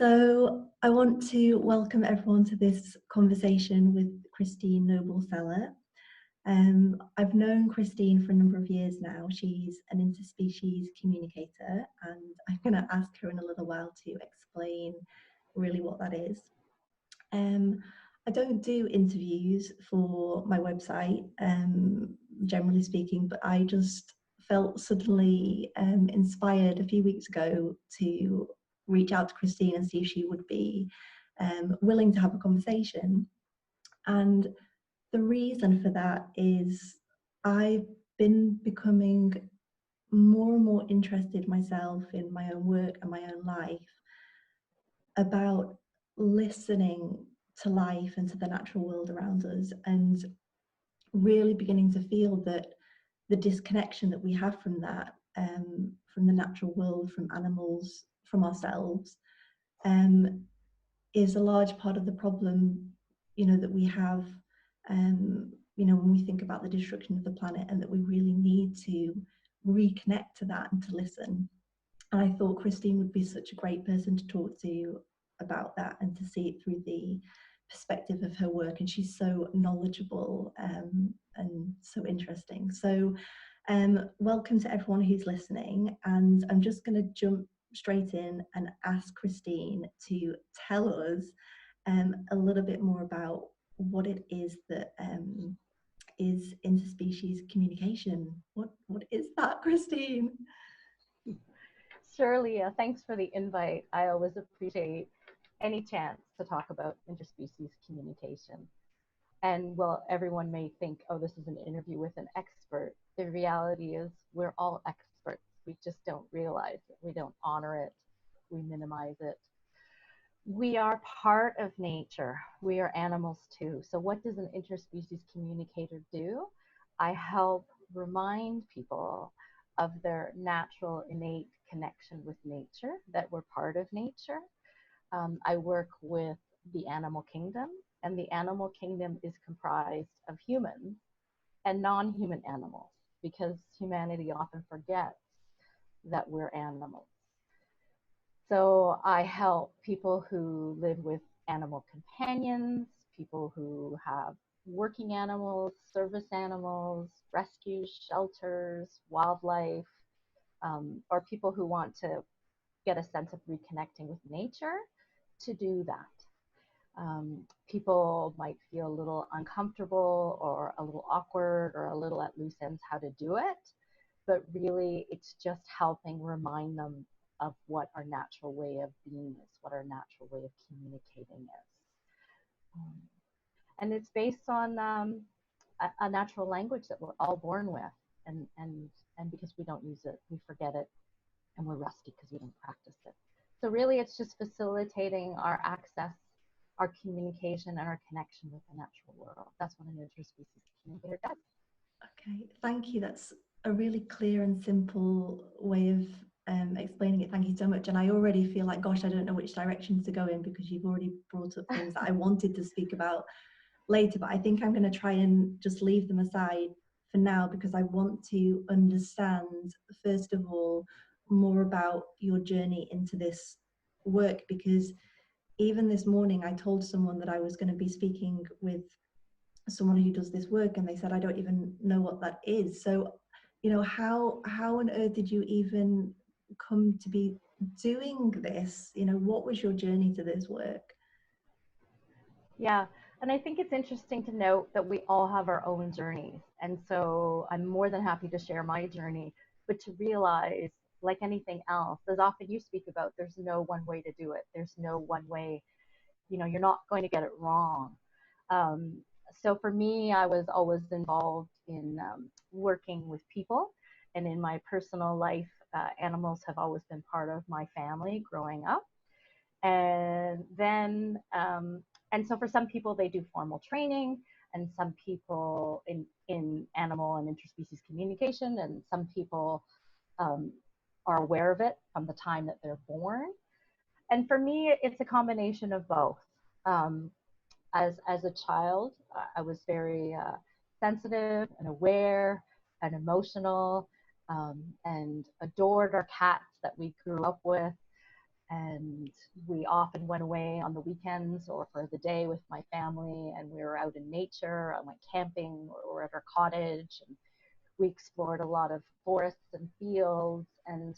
So I want to welcome everyone to this conversation with Christine Noble-Seller. I've known Christine for a number of years now. She's an interspecies communicator, and I'm going to ask her in a little while to explain really what that is. I don't do interviews for my website, generally speaking, but I just felt suddenly inspired a few weeks ago to reach out to Christine and see if she would be willing to have a conversation. And the reason for that is I've been becoming more and more interested myself in my own work and my own life about listening to life and to the natural world around us, and really beginning to feel that the disconnection that we have from that, from the natural world, from animals, from ourselves, is a large part of the problem, that we have, when we think about the destruction of the planet, and that we really need to reconnect to that and to listen. And I thought Christine would be such a great person to talk to about that and to see it through the perspective of her work. And she's so knowledgeable and so interesting. So welcome to everyone who's listening. And I'm just going to jump straight in and ask Christine to tell us a little bit more about what it is that is interspecies communication. What is that, Christine? Sure, Leah. Thanks for the invite. I always appreciate any chance to talk about interspecies communication. And while everyone may think, oh, this is an interview with an expert, the reality is we're all experts. We just don't realize it. We don't honor it. We minimize it. We are part of nature. We are animals too. So what does an interspecies communicator do? I help remind people of their natural innate connection with nature, that we're part of nature. I work with the animal kingdom, and the animal kingdom is comprised of humans and non-human animals, because humanity often forgets that we're animals. So I help people who live with animal companions, people who have working animals, service animals, rescues, shelters, wildlife, or people who want to get a sense of reconnecting with nature to do that. People might feel a little uncomfortable or a little awkward or a little at loose ends how to do it, but really it's just helping remind them of what our natural way of being is, what our natural way of communicating is. And it's based on a natural language that we're all born with, and because we don't use it, we forget it, and we're rusty because we don't practice it. So really it's just facilitating our access, our communication, and our connection with the natural world. That's what an interspecies communicator does. Okay, thank you. That's a really clear and simple way of explaining it. Thank you so much. And I already feel like, gosh, I don't know which directions to go in, because you've already brought up things that I wanted to speak about later, but I think I'm going to try and just leave them aside for now, because I want to understand, first of all, more about your journey into this work. Because even this morning I told someone that I was going to be speaking with someone who does this work, and they said, I don't even know what that is. So how on earth did you even come to be doing this? What was your journey to this work? Yeah, and I think it's interesting to note that we all have our own journeys. And so I'm more than happy to share my journey, but to realize, like anything else, as often you speak about, there's no one way to do it. There's no one way, you're not going to get it wrong. So for me, I was always involved in working with people. And in my personal life, animals have always been part of my family growing up. And then, and so for some people, they do formal training, and some people in animal and interspecies communication, and some people are aware of it from the time that they're born. And for me, it's a combination of both. As a child, I was very sensitive and aware and emotional, and adored our cats that we grew up with. and we often went away on the weekends or for the day with my family, and we were out in nature. I went camping or at our cottage, and we explored a lot of forests and fields. And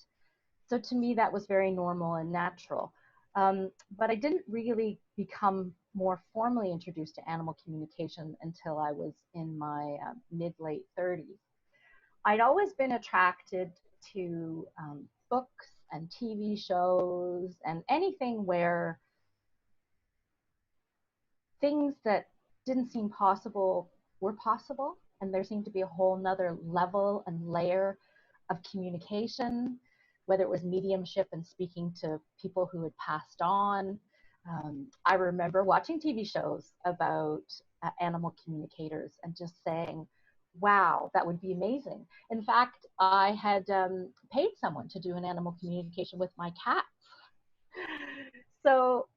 so to me, that was very normal and natural. But I didn't really become more formally introduced to animal communication until I was in my mid-late 30s. I'd always been attracted to books and TV shows and anything where things that didn't seem possible were possible. And there seemed to be a whole nother level and layer of communication, whether it was mediumship and speaking to people who had passed on. I remember watching TV shows about animal communicators and just saying, wow, that would be amazing. In fact, I had paid someone to do an animal communication with my cats. So,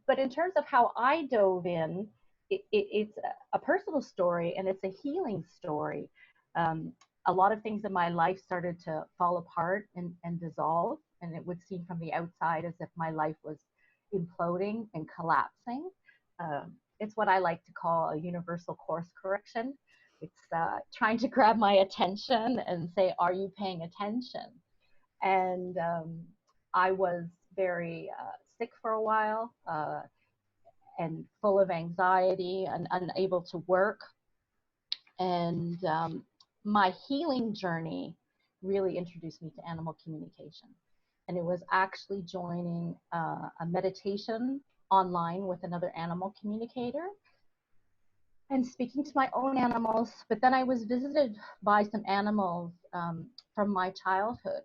but in terms of how I dove in, it's a personal story and it's a healing story. A lot of things in my life started to fall apart and dissolve, and it would seem from the outside as if my life was imploding and collapsing. It's what I like to call a universal course correction. It's trying to grab my attention and say, are you paying attention? And I was very sick for a while and full of anxiety and unable to work. And my healing journey really introduced me to animal communication. And it was actually joining a meditation online with another animal communicator and speaking to my own animals. But then I was visited by some animals from my childhood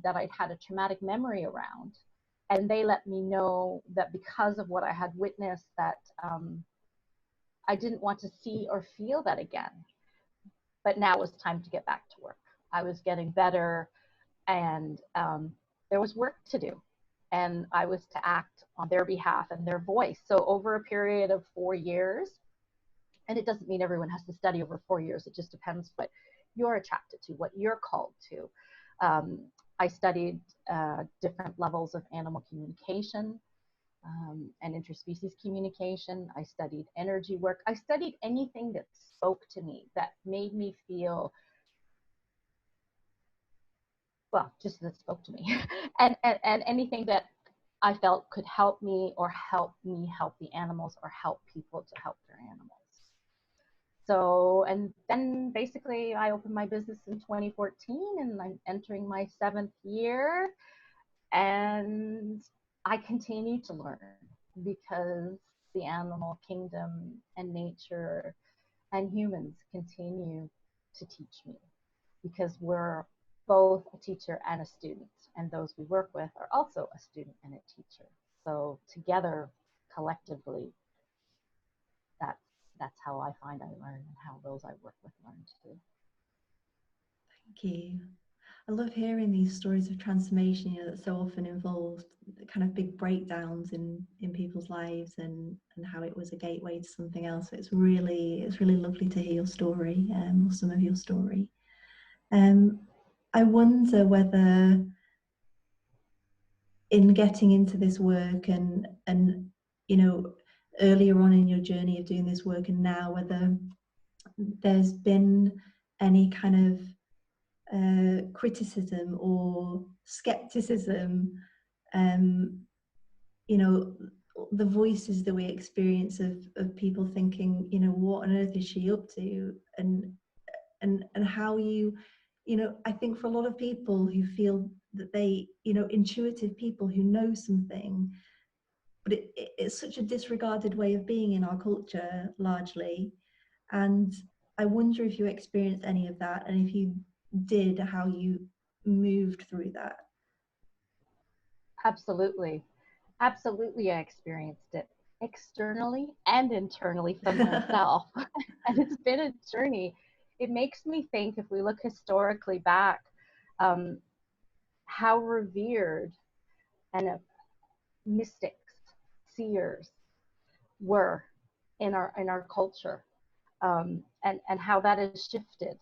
that I'd had a traumatic memory around. And they let me know that because of what I had witnessed, that I didn't want to see or feel that again. But now it was time to get back to work. I was getting better, and there was work to do. And I was to act on their behalf and their voice. So over a period of 4 years, and it doesn't mean everyone has to study over 4 years. It just depends what you're attracted to, what you're called to. I studied different levels of animal communication and interspecies communication. I studied energy work. I studied anything that spoke to me, that made me feel, well, just that spoke to me, and anything that I felt could help me or help me help the animals or help people to help their animals. So, and then basically I opened my business in 2014 and I'm entering my 7th year, and I continue to learn because the animal kingdom and nature and humans continue to teach me, because we're both a teacher and a student, and those we work with are also a student and a teacher. So together, collectively, that's how I find I learn, and how those I work with learn too. Thank you. I love hearing these stories of transformation, that so often involved kind of big breakdowns in people's lives, and how it was a gateway to something else. So it's really lovely to hear your story, or some of your story. I wonder whether in getting into this work and earlier on in your journey of doing this work and now, whether there's been any kind of criticism or skepticism, the voices that we experience of people thinking, what on earth is she up to, and how I think for a lot of people who feel that they, intuitive people who know something, but it's such a disregarded way of being in our culture largely. And I wonder if you experienced any of that, and if you did, how you moved through that. Absolutely. Absolutely, I experienced it externally and internally from myself. And it's been a journey. It makes me think, if we look historically back, how revered and mystics, seers were in our culture, and how that has shifted.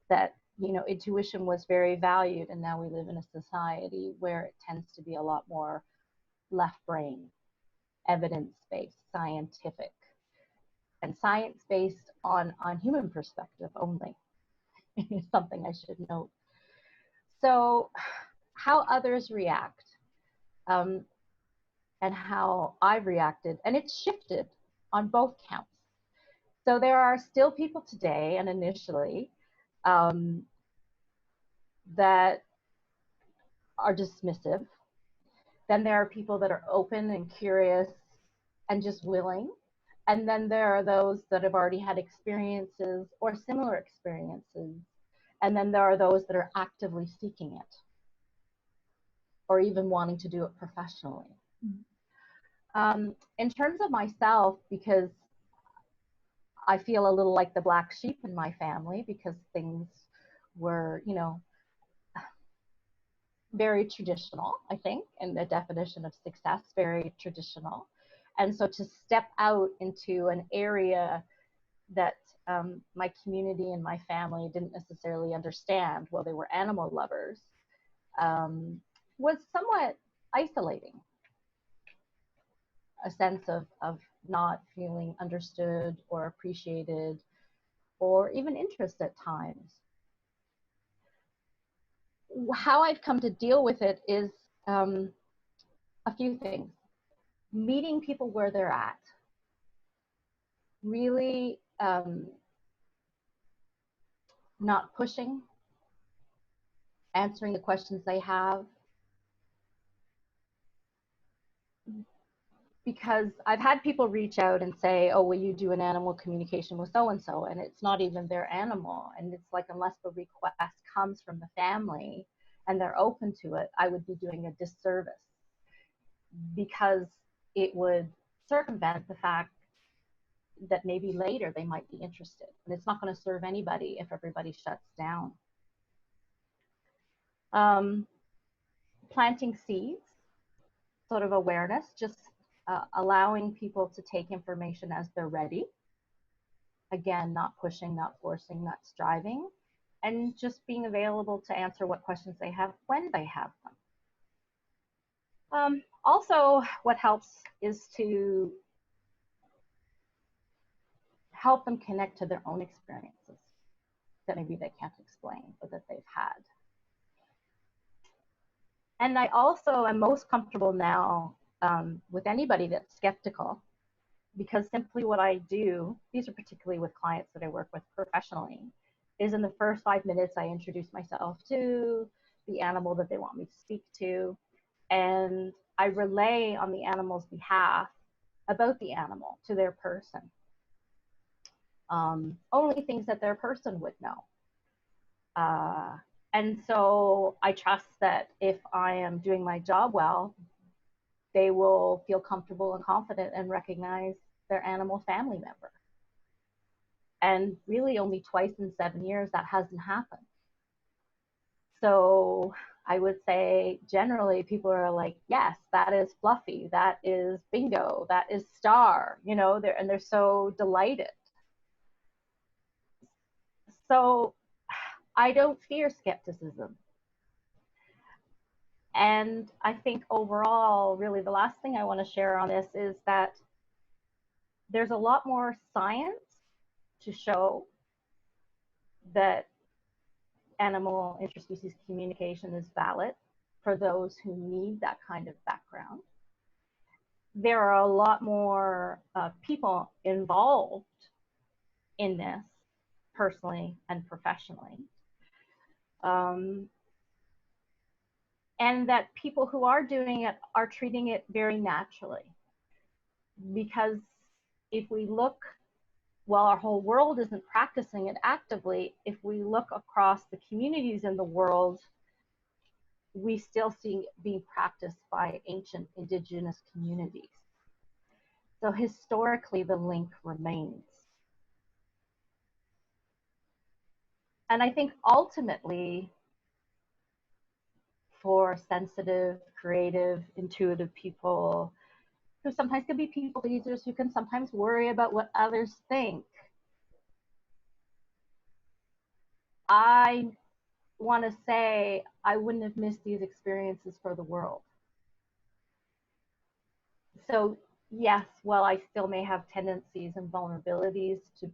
That intuition was very valued, and now we live in a society where it tends to be a lot more left brain, evidence-based, scientific, and science-based on human perspective only is something I should note. So how others react, and how I've reacted, and it's shifted on both counts. So there are still people today and initially that are dismissive. Then there are people that are open and curious and just willing. And then there are those that have already had experiences or similar experiences. And then there are those that are actively seeking it or even wanting to do it professionally. In terms of myself, because I feel a little like the black sheep in my family, because things were, you know, very traditional, I think, and the definition of success, very traditional. And so to step out into an area that my community and my family didn't necessarily understand, well, they were animal lovers, was somewhat isolating. A sense of not feeling understood or appreciated or even interest at times. How I've come to deal with it is a few things. Meeting people where they're at. Really not pushing, answering the questions they have. Because I've had people reach out and say, oh, will you do an animal communication with so-and-so? And it's not even their animal. And it's like, unless the request comes from the family and they're open to it, I would be doing a disservice, because it would circumvent the fact that maybe later they might be interested. And it's not going to serve anybody if everybody shuts down. Planting seeds, sort of awareness, just allowing people to take information as they're ready. Again, not pushing, not forcing, not striving, and just being available to answer what questions they have when they have them. Also, what helps is to help them connect to their own experiences that maybe they can't explain or that they've had. And I also am most comfortable now with anybody that's skeptical, because simply what I do, these are particularly with clients that I work with professionally, is in the first 5 minutes I introduce myself to the animal that they want me to speak to, and I relay on the animal's behalf about the animal to their person. Only things that their person would know. And so I trust that if I am doing my job well, they will feel comfortable and confident and recognize their animal family member. And really only twice in 7 years that hasn't happened. So I would say generally people are like, yes, that is Fluffy, that is Bingo, that is Star, you know, they're so delighted. So I don't fear skepticism. And I think overall, really the last thing I want to share on this is that there's a lot more science to show that animal interspecies communication is valid for those who need that kind of background. There are a lot more people involved in this, personally and professionally. And that people who are doing it are treating it very naturally. Because if we look, while our whole world isn't practicing it actively, if we look across the communities in the world, we still see it being practiced by ancient indigenous communities. So historically, the link remains. And I think ultimately, for sensitive, creative, intuitive people, who sometimes can be people pleasers, who can sometimes worry about what others think, I want to say I wouldn't have missed these experiences for the world. So yes, while I still may have tendencies and vulnerabilities to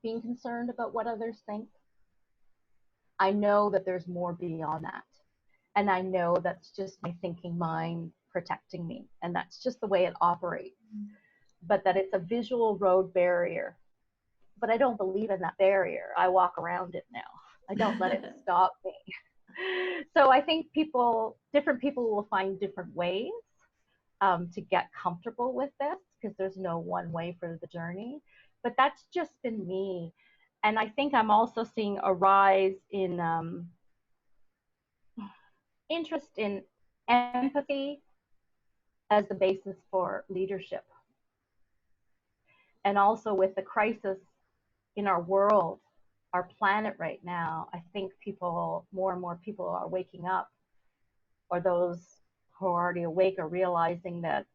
being concerned about what others think, I know that there's more beyond that. And I know that's just my thinking mind protecting me. And that's just the way it operates. But that it's a visual road barrier. But I don't believe in that barrier. I walk around it now. I don't let it stop me. So I think different people will find different ways to get comfortable with this, because there's no one way for the journey. But that's just been me. And I think I'm also seeing a rise in interest in empathy as the basis for leadership. And also with the crisis in our world, our planet right now, I think more and more people are waking up, or those who are already awake are realizing that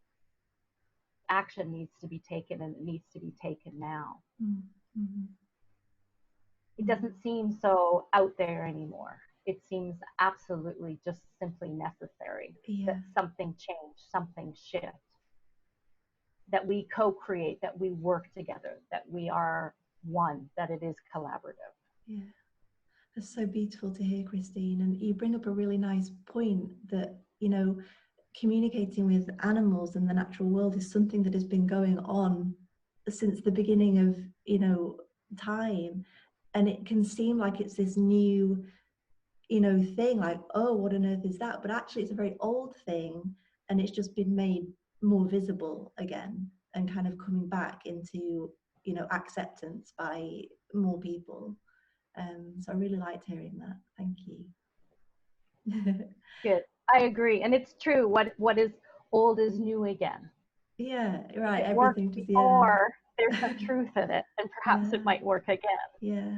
action needs to be taken, and it needs to be taken now. Mm-hmm. It doesn't seem so out there anymore. It seems absolutely just simply necessary that something change, something shift, that we co-create, that we work together, that we are one, that it is collaborative. Yeah, that's so beautiful to hear, Christine. And you bring up a really nice point that, you know, communicating with animals in the natural world is something that has been going on since the beginning of, you know, time. And it can seem like it's this new, you know, thing, like, oh, what on earth is that? But actually it's a very old thing, and it's just been made more visible again and kind of coming back into, you know, acceptance by more people. So I really liked hearing that. Thank you. Good. I agree. And it's true. What is old is new again. Yeah, right. If it Everything worked just, before, there's some truth in it, and perhaps it might work again. Yeah.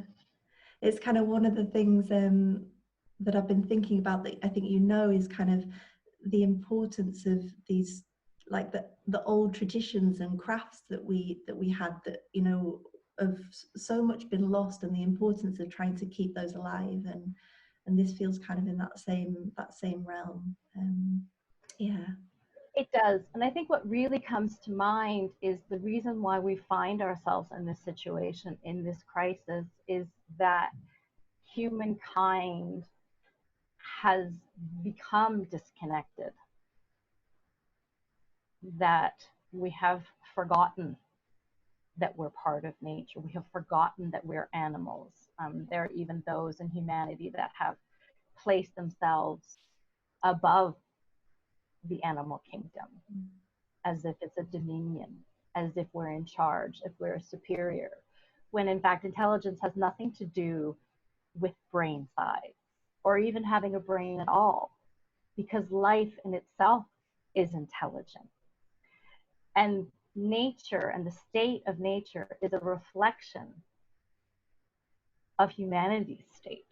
It's kind of one of the things that I've been thinking about, that I think, you know, is kind of the importance of these, like the old traditions and crafts that we had, that, you know, have so much been lost, and the importance of trying to keep those alive. And this feels kind of in that same realm. Yeah. It does. And I think what really comes to mind is the reason why we find ourselves in this situation, in this crisis, is that humankind has become disconnected, that we have forgotten that we're part of nature. We have forgotten that we're animals. There are even those in humanity that have placed themselves above the animal kingdom, as if it's a dominion, as if we're in charge, if we're superior, when in fact intelligence has nothing to do with brain size or even having a brain at all, because life in itself is intelligent. And nature and the state of nature is a reflection of humanity's state.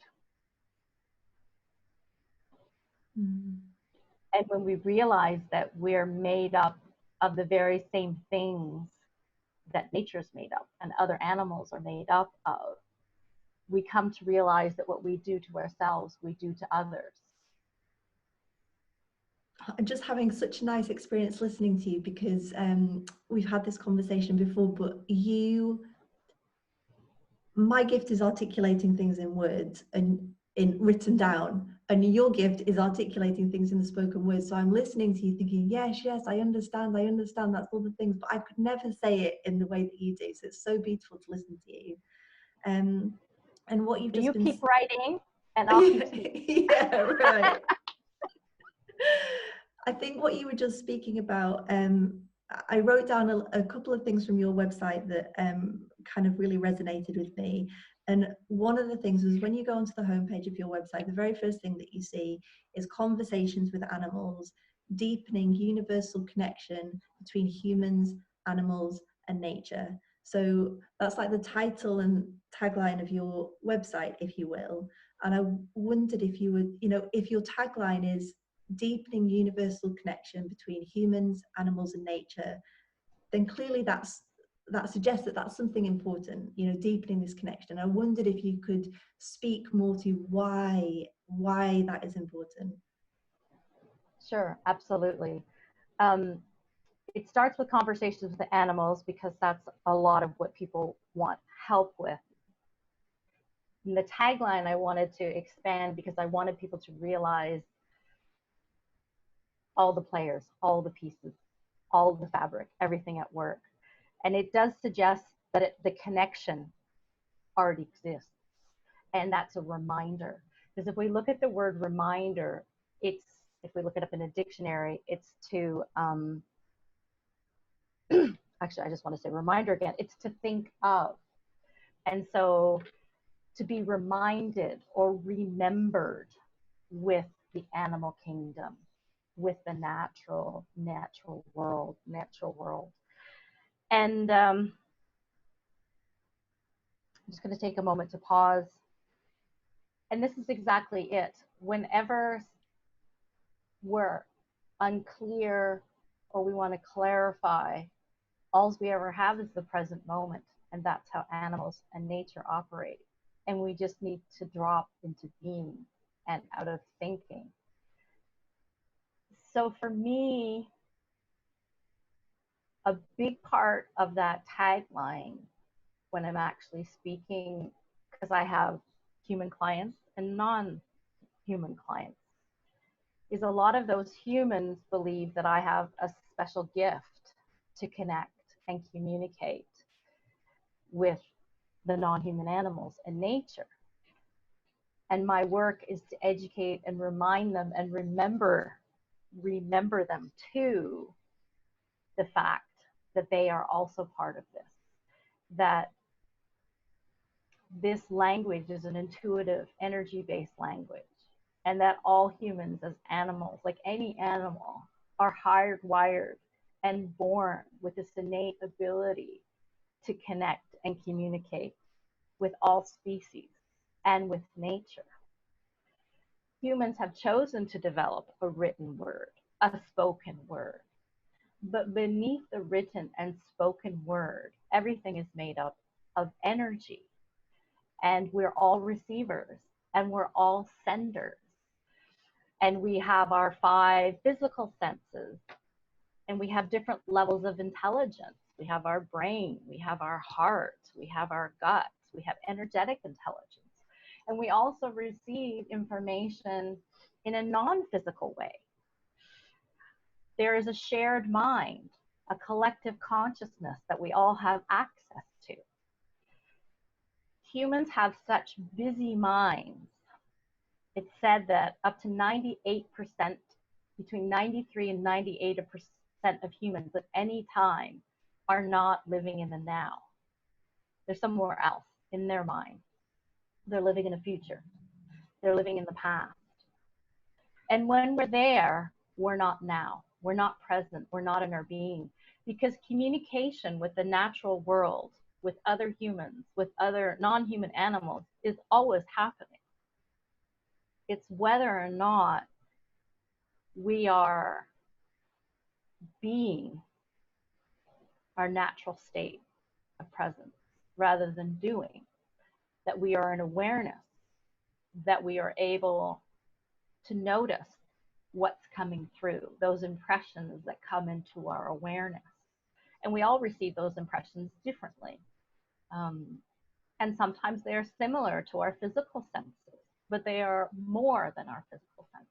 Mm. And when we realize that we're made up of the very same things that nature's made up and other animals are made up of, we come to realize that what we do to ourselves, we do to others. I'm just having such a nice experience listening to you, because we've had this conversation before, but my gift is articulating things in words and in written down, and your gift is articulating things in the spoken word. So I'm listening to you thinking, yes, I understand, that's all the things, but I could never say it in the way that you do. So it's so beautiful to listen to you. And what you've just keep writing, and I'll keep speaking. Yeah, right. I think what you were just speaking about, I wrote down a couple of things from your website that kind of really resonated with me. And one of the things was, when you go onto the homepage of your website, the very first thing that you see is conversations with animals, deepening universal connection between humans, animals, and nature. So that's like the title and tagline of your website, if you will. And I wondered if you would, you know, if your tagline is deepening universal connection between humans, animals, and nature, then clearly that suggests that that's something important, you know, deepening this connection. I wondered if you could speak more to why that is important. Sure, absolutely. It starts with conversations with the animals because that's a lot of what people want help with. And the tagline I wanted to expand because I wanted people to realize all the players, all the pieces, all the fabric, everything at work. And it does suggest that the connection already exists. And that's a reminder. Because if we look at the word reminder, it's, if we look it up in a dictionary, it's to, actually, I just want to say reminder again, it's to think of. And so to be reminded or remembered with the animal kingdom, with the natural world. And I'm just going to take a moment to pause. And this is exactly it. Whenever we're unclear or we want to clarify, all we ever have is the present moment. And that's how animals and nature operate. And we just need to drop into being and out of thinking. So for me, a big part of that tagline when I'm actually speaking, because I have human clients and non-human clients, is a lot of those humans believe that I have a special gift to connect and communicate with the non-human animals and nature. And my work is to educate and remind them and remember them to the fact that they are also part of this, that this language is an intuitive, energy-based language, and that all humans as animals, like any animal, are hardwired and born with this innate ability to connect and communicate with all species and with nature. Humans have chosen to develop a written word, a spoken word. But beneath the written and spoken word, everything is made up of energy. And we're all receivers and we're all senders. And we have our 5 physical senses, and we have different levels of intelligence. We have our brain, we have our heart, we have our guts, we have energetic intelligence. And we also receive information in a non-physical way. There is a shared mind, a collective consciousness that we all have access to. Humans have such busy minds. It's said that up to 98%, between 93 and 98% of humans at any time are not living in the now. They're somewhere else in their mind. They're living in the future. They're living in the past. And when we're there, we're not now. We're not present. We're not in our being. Because communication with the natural world, with other humans, with other non-human animals is always happening. It's whether or not we are being our natural state of presence rather than doing, that we are in awareness, that we are able to notice what's coming through, those impressions that come into our awareness. And we all receive those impressions differently. And sometimes they are similar to our physical senses, but they are more than our physical senses.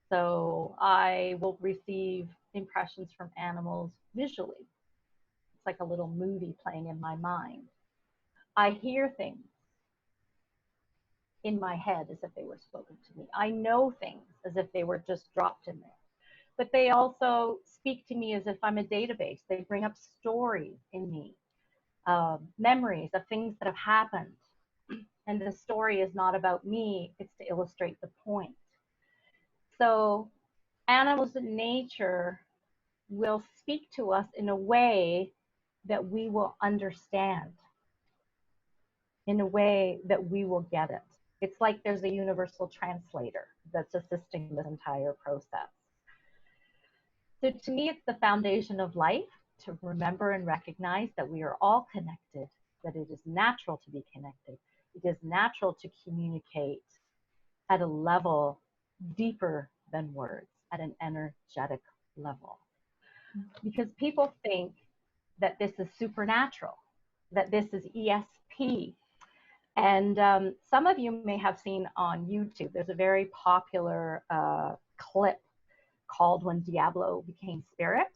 So I will receive impressions from animals visually. It's like a little movie playing in my mind. I hear things in my head as if they were spoken to me. I know things as if they were just dropped in there. But they also speak to me as if I'm a database. They bring up stories in me, memories of things that have happened. And the story is not about me, it's to illustrate the point. So animals in nature will speak to us in a way that we will understand, in a way that we will get it. It's like there's a universal translator that's assisting this entire process. So to me, it's the foundation of life to remember and recognize that we are all connected, that it is natural to be connected. It is natural to communicate at a level deeper than words, at an energetic level. Because people think that this is supernatural, that this is ESP. And some of you may have seen on YouTube, there's a very popular clip called When Diablo Became Spirit.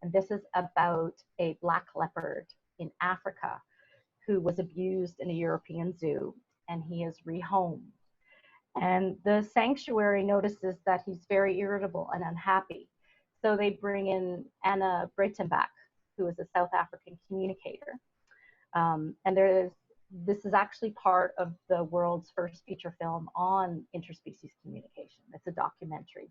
And this is about a black leopard in Africa who was abused in a European zoo, and he is rehomed. And the sanctuary notices that he's very irritable and unhappy. So they bring in Anna Breitenbach, who is a South African communicator. And this is actually part of the world's first feature film on interspecies communication. It's a documentary.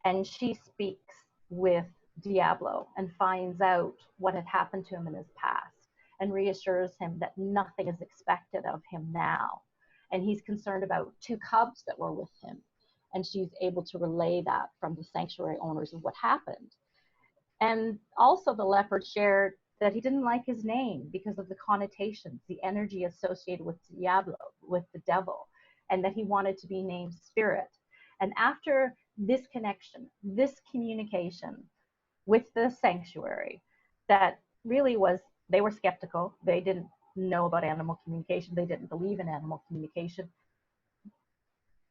And she speaks with Diablo and finds out what had happened to him in his past and reassures him that nothing is expected of him now. And he's concerned about 2 cubs that were with him. And she's able to relay that from the sanctuary owners of what happened. And also the leopard shared that he didn't like his name because of the connotations, the energy associated with Diablo, with the devil, and that he wanted to be named Spirit. And after this connection, this communication with the sanctuary, that really was, they were skeptical. They didn't know about animal communication. They didn't believe in animal communication.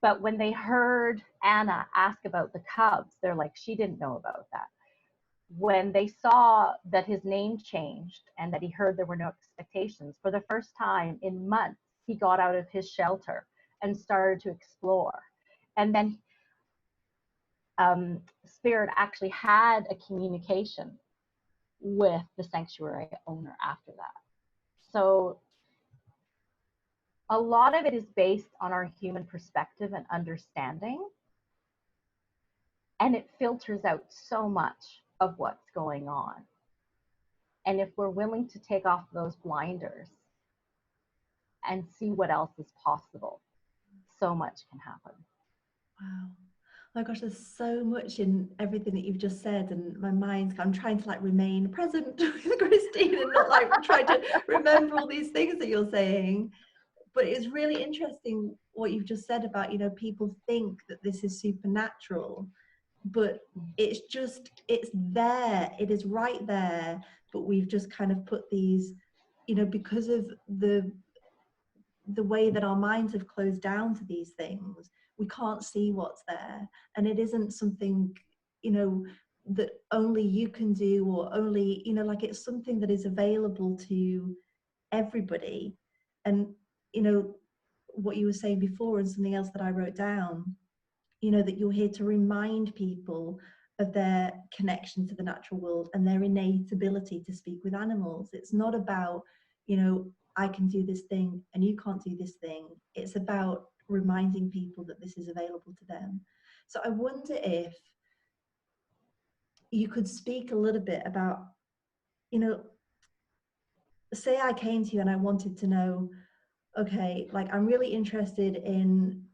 But when they heard Anna ask about the cubs, they're like, she didn't know about that. When they saw that his name changed and that he heard there were no expectations, for the first time in months, he got out of his shelter and started to explore. And then Spirit actually had a communication with the sanctuary owner after that. So a lot of it is based on our human perspective and understanding, and it filters out so much of what's going on. And if we're willing to take off those blinders and see what else is possible, so much can happen. Wow. My gosh, there's so much in everything that you've just said, and my mind's, I'm trying to like remain present with Christine and not like try to remember all these things that you're saying. But it's really interesting what you've just said about, you know, people think that this is supernatural, but it's there, it is right there, but we've just kind of put these, you know, because of the way that our minds have closed down to these things, we can't see what's there. And it isn't something, you know, that only you can do, or only, you know, like it's something that is available to everybody. And, you know, what you were saying before, and something else that I wrote down, you know, that you're here to remind people of their connection to the natural world and their innate ability to speak with animals. It's not about, you know, I can do this thing and you can't do this thing. It's about reminding people that this is available to them. So I wonder if you could speak a little bit about, you know, say I came to you and I wanted to know, okay, like I'm really interested in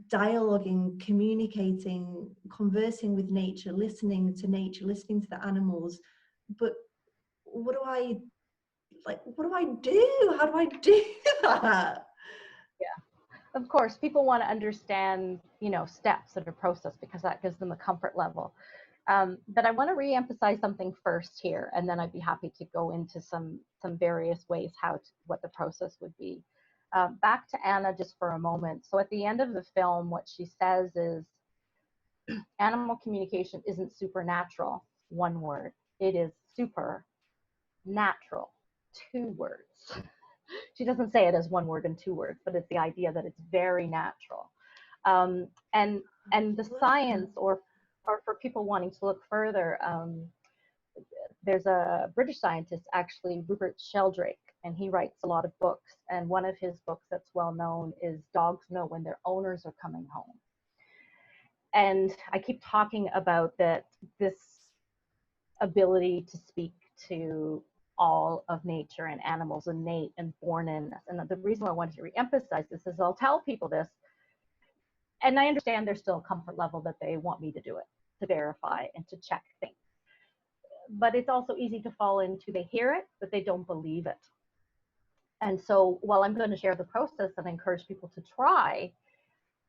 dialoguing, communicating, conversing with nature, listening to nature, listening to the animals, but what do I do? How do I do that? Yeah, of course, people want to understand, you know, steps in a process because that gives them a comfort level. But I want to re-emphasize something first here, and then I'd be happy to go into some various ways what the process would be. Back to Anna just for a moment. So at the end of the film, what she says is, animal communication isn't supernatural, one word. It is super natural, 2 words. She doesn't say it as 1 word and 2 words, but it's the idea that it's very natural. And the science, or for people wanting to look further, there's a British scientist, actually, Rupert Sheldrake, and he writes a lot of books. And one of his books that's well known is Dogs Know When Their Owners Are Coming Home. And I keep talking about this ability to speak to all of nature and animals, innate and born in us. And the reason why I wanted to re-emphasize this is I'll tell people this, and I understand there's still a comfort level that they want me to do it, to verify and to check things. But it's also easy to fall into, they hear it, but they don't believe it. And so while I'm going to share the process and encourage people to try,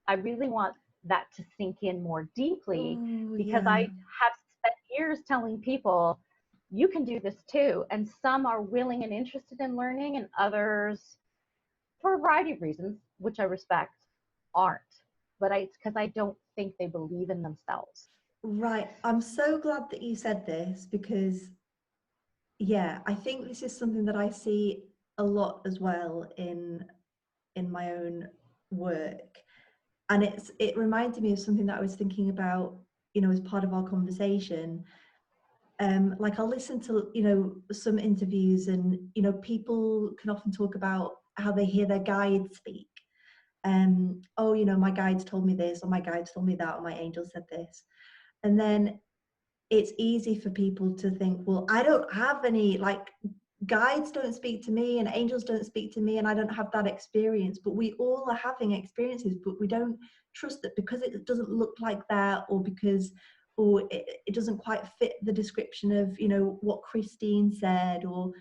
I really want that to sink in more deeply, Oh, because I yeah. have spent years telling people, you can do this too. And some are willing and interested in learning, and others, for a variety of reasons, which I respect, aren't. But it's because I don't think they believe in themselves. Right. I'm so glad that you said this because, yeah, I think this is something that I see a lot as well in my own work. And it reminded me of something that I was thinking about, as part of our conversation. Like I'll listen to, some interviews and, people can often talk about how they hear their guides speak. Oh, my guides told me this, or my guides told me that, or my angel said this. And then it's easy for people to think, well, I don't have any, like, guides don't speak to me and angels don't speak to me and I don't have that experience. But we all are having experiences, but we don't trust that because it doesn't look like that, or because it doesn't quite fit the description of what Christine said, or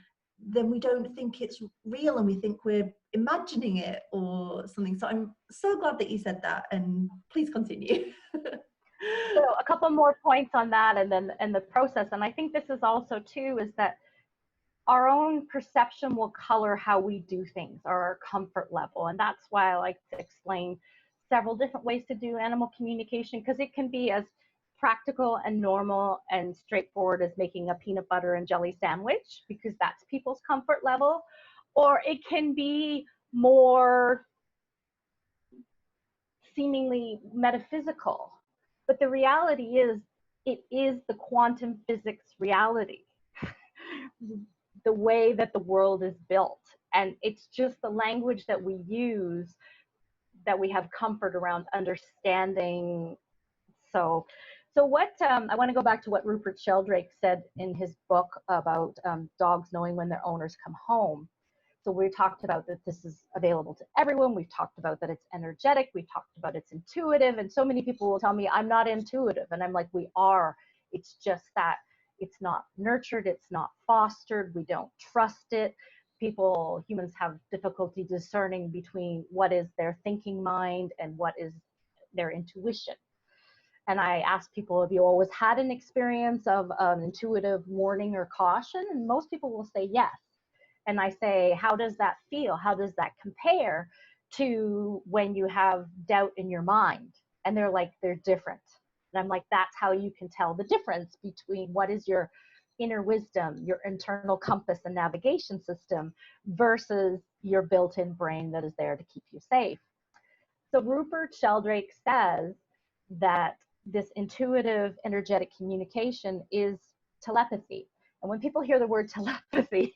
then we don't think it's real and we think we're imagining it or something. So I'm so glad that you said that, and please continue. So a couple more points on that, and then and the process. And I think this is also too, is that our own perception will color how we do things, or our comfort level. And that's why I like to explain several different ways to do animal communication, because it can be as practical and normal and straightforward as making a peanut butter and jelly sandwich, because that's people's comfort level, or it can be more seemingly metaphysical. But the reality is, it is the quantum physics reality, the way that the world is built. And it's just the language that we use that we have comfort around understanding. So what I want to go back to what Rupert Sheldrake said in his book about dogs knowing when their owners come home. So we talked about that this is available to everyone. We've talked about that it's energetic. We've talked about it's intuitive. And so many people will tell me, I'm not intuitive. And I'm like, we are. It's just that it's not nurtured. It's not fostered. We don't trust it. Humans have difficulty discerning between what is their thinking mind and what is their intuition. And I ask people, have you always had an experience of intuitive warning or caution? And most people will say yes. And I say, how does that feel? How does that compare to when you have doubt in your mind? And they're like, they're different. And I'm like, that's how you can tell the difference between what is your inner wisdom, your internal compass and navigation system, versus your built-in brain that is there to keep you safe. So Rupert Sheldrake says that this intuitive, energetic communication is telepathy. And when people hear the word telepathy,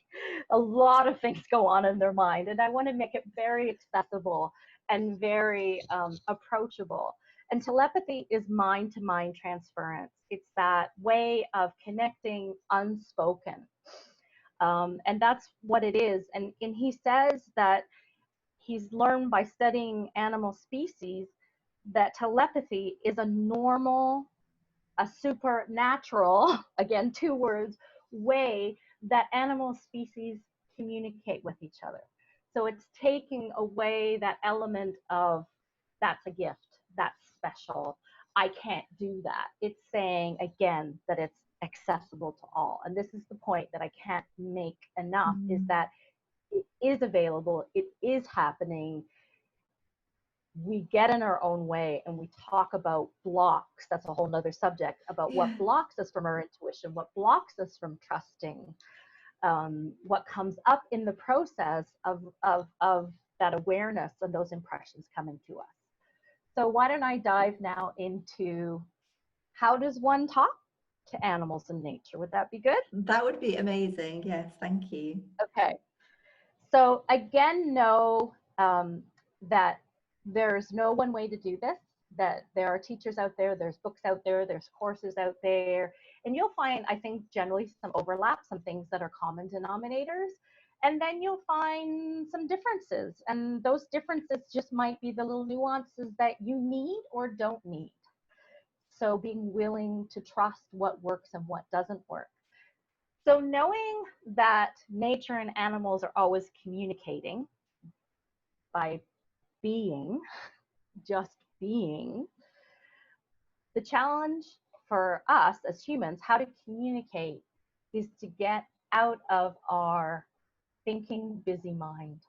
a lot of things go on in their mind. And I want to make it very accessible and very approachable. And telepathy is mind-to-mind transference. It's that way of connecting unspoken. And that's what it is. And he says that he's learned by studying animal species that telepathy is a normal, a supernatural, again, two words, way that animal species communicate with each other. So it's taking away that element of that's a gift, that's special, I can't do that. It's saying, again, that it's accessible to all. And this is the point that I can't make enough, is that it is available, it is happening. We get in our own way and we talk about blocks. That's a whole nother subject about what blocks us from our intuition, what blocks us from trusting, what comes up in the process of that awareness and those impressions coming to us. So why don't I dive now into how does one talk to animals in nature? Would that be good? That would be amazing. Yes, thank you. Okay. So again, know that there's no one way to do this, that there are teachers out there, there's books out there, there's courses out there, and you'll find, I think, generally some overlap, some things that are common denominators, and then you'll find some differences, and those differences just might be the little nuances that you need or don't need. So being willing to trust what works and what doesn't work. So knowing that nature and animals are always communicating by being, just being, The challenge for us as humans, how to communicate, is to get out of our thinking, busy mind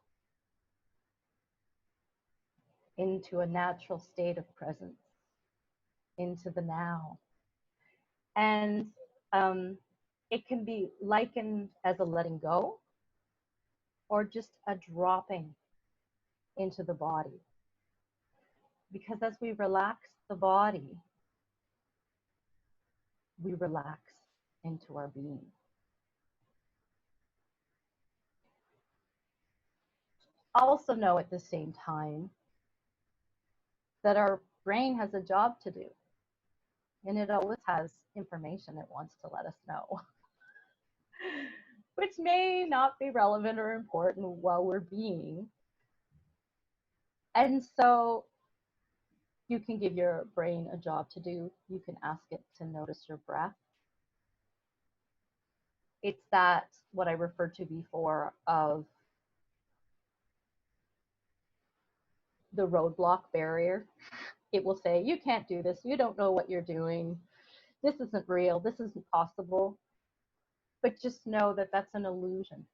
into a natural state of presence, into the now. And it can be likened as a letting go or just a dropping into the body. Because as we relax the body, we relax into our being. Also know at the same time that our brain has a job to do, and it always has information it wants to let us know, which may not be relevant or important while we're being. And so you can give your brain a job to do. You can ask it to notice your breath. It's that, what I referred to before, of the roadblock barrier. It will say, you can't do this. You don't know what you're doing. This isn't real. This isn't possible. But just know that that's an illusion.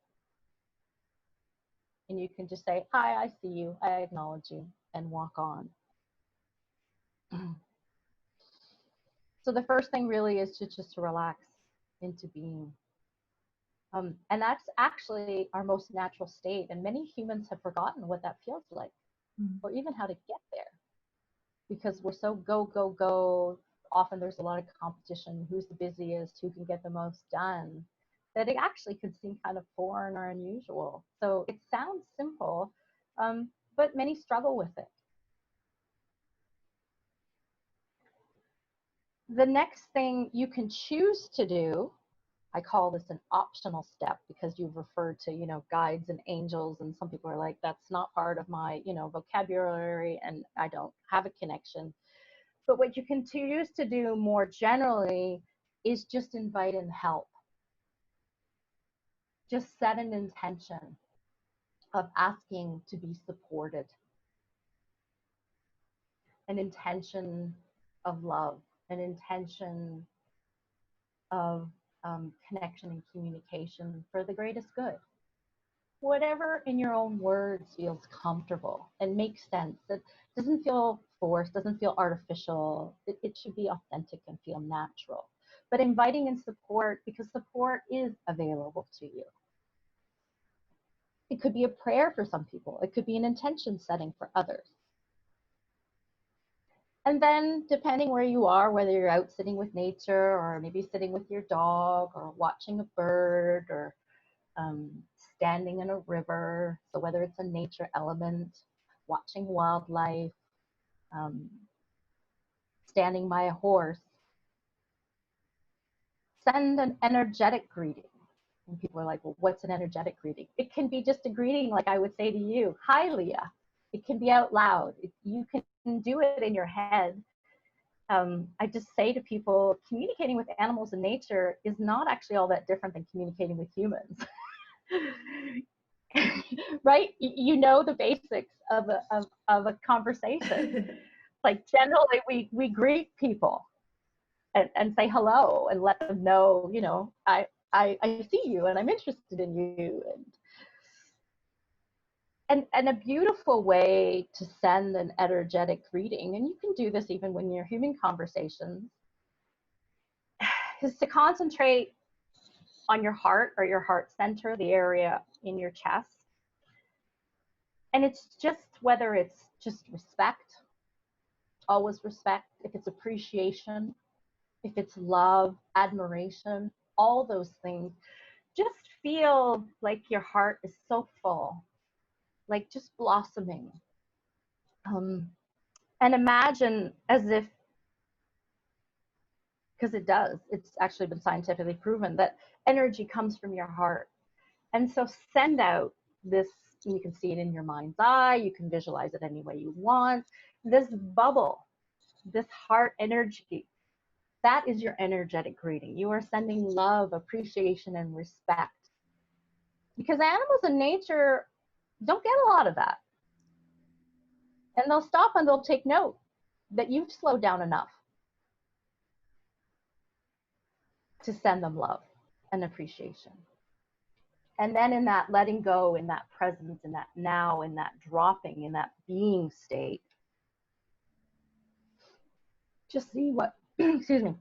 And you can just say, hi, I see you. I acknowledge you, and walk on. So the first thing really is to just relax into being. And that's actually our most natural state. And many humans have forgotten what that feels like, or even how to get there. Because we're so go, go, go. Often there's a lot of competition. Who's the busiest? Who can get the most done? That it actually could seem kind of foreign or unusual. So it sounds simple, but many struggle with it. The next thing you can choose to do, I call this an optional step, because you've referred to, guides and angels, and some people are like, that's not part of my, vocabulary, and I don't have a connection. But what you can choose to do more generally is just invite in help. Just set an intention of asking to be supported, an intention of love, an intention of connection and communication for the greatest good. Whatever in your own words feels comfortable and makes sense. It doesn't feel forced, doesn't feel artificial. It should be authentic and feel natural. But inviting in support, because support is available to you. It could be a prayer for some people. It could be an intention setting for others. And then depending where you are, whether you're out sitting with nature, or maybe sitting with your dog, or watching a bird, or standing in a river, so whether it's a nature element, watching wildlife, standing by a horse, send an energetic greeting. And people are like, well, what's an energetic greeting? It can be just a greeting like I would say to you, hi, Leah. It can be out loud. You can do it in your head. I just say to people, communicating with animals in nature is not actually all that different than communicating with humans. Right? You know the basics of a conversation. Like generally we greet people and say hello and let them know, I see you and I'm interested in you. And a beautiful way to send an energetic greeting, and you can do this even when you're human conversations, is to concentrate on your heart, or your heart center, the area in your chest. And it's just, whether it's just respect, always respect, if it's appreciation, if it's love, admiration, all those things, just feel like your heart is so full, like just blossoming. And imagine as if, because it does, it's actually been scientifically proven that energy comes from your heart. And so send out this, you can see it in your mind's eye, you can visualize it any way you want, this bubble, this heart energy. That is your energetic greeting. You are sending love, appreciation, and respect. Because animals in nature don't get a lot of that. And they'll stop and they'll take note that you've slowed down enough. to send them love and appreciation. And then in that letting go, in that presence, in that now, in that dropping, in that being state, just see what, excuse me,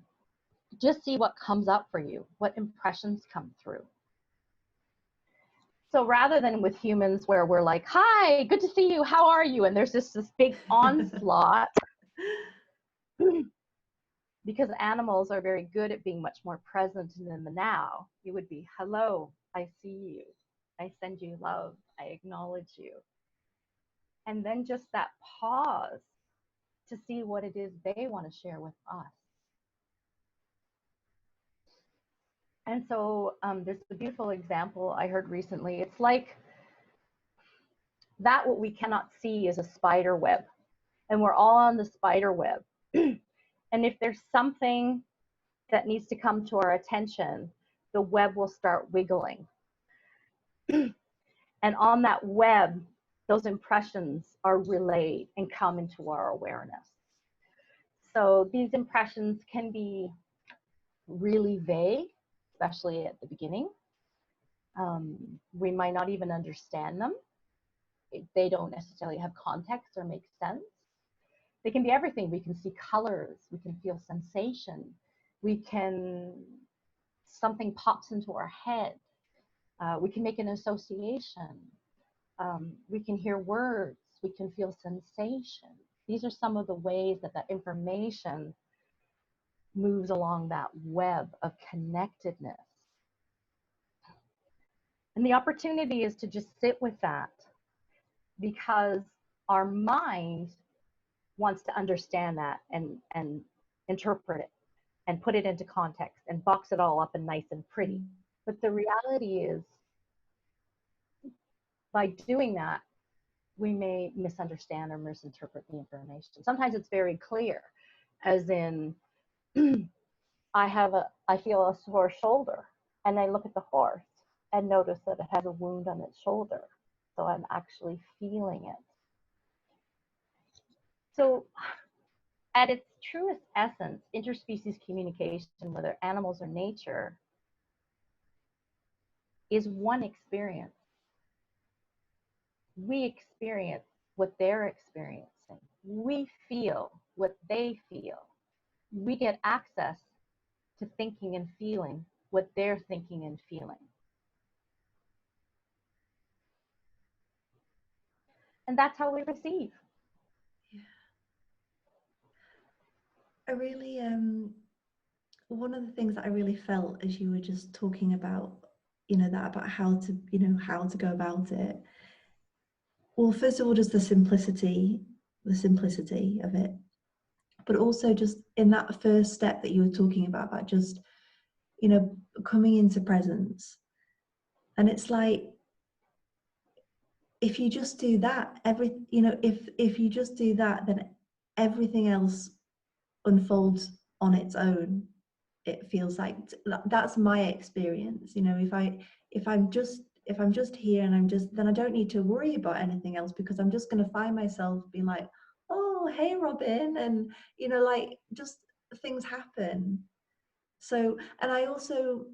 just see what comes up for you, what impressions come through. So rather than with humans where we're like, hi, good to see you, how are you? And there's just this big onslaught, because animals are very good at being much more present in the now. You would be, hello, I see you. I send you love. I acknowledge you. And then just that pause to see what it is they want to share with us. And so there's a beautiful example I heard recently. It's like that what we cannot see is a spider web. And we're all on the spider web. And if there's something that needs to come to our attention, the web will start wiggling. And on that web, those impressions are relayed and come into our awareness. So these impressions can be really vague, especially at the beginning. We might not even understand them. They don't necessarily have context or make sense. They can be everything. We can see colors, we can feel sensation, something pops into our head, we can make an association, we can hear words, we can feel sensation. These are some of the ways that that information moves along that web of connectedness. And the opportunity is to just sit with that, because our mind wants to understand that and interpret it and put it into context and box it all up and nice and pretty. But the reality is, by doing that, we may misunderstand or misinterpret the information. Sometimes it's very clear, as in, I feel a sore shoulder, and I look at the horse and notice that it has a wound on its shoulder. So I'm actually feeling it. So at its truest essence, interspecies communication, whether animals or nature, is one experience. We experience what they're experiencing. We feel what they feel. We get access to thinking and feeling what they're thinking and feeling. And that's how we receive. Yeah. I really, one of the things that I really felt as you were just talking about, that about how to go about it. Well, first of all, just the simplicity of it, but also just in that first step that you were talking about just, coming into presence. And it's like, if you just do that, if you just do that, then everything else unfolds on its own. It feels like that's my experience. If I'm just here and then I don't need to worry about anything else, because I'm just going to find myself being like, oh, hey, Robin, and like just things happen. So, and I also,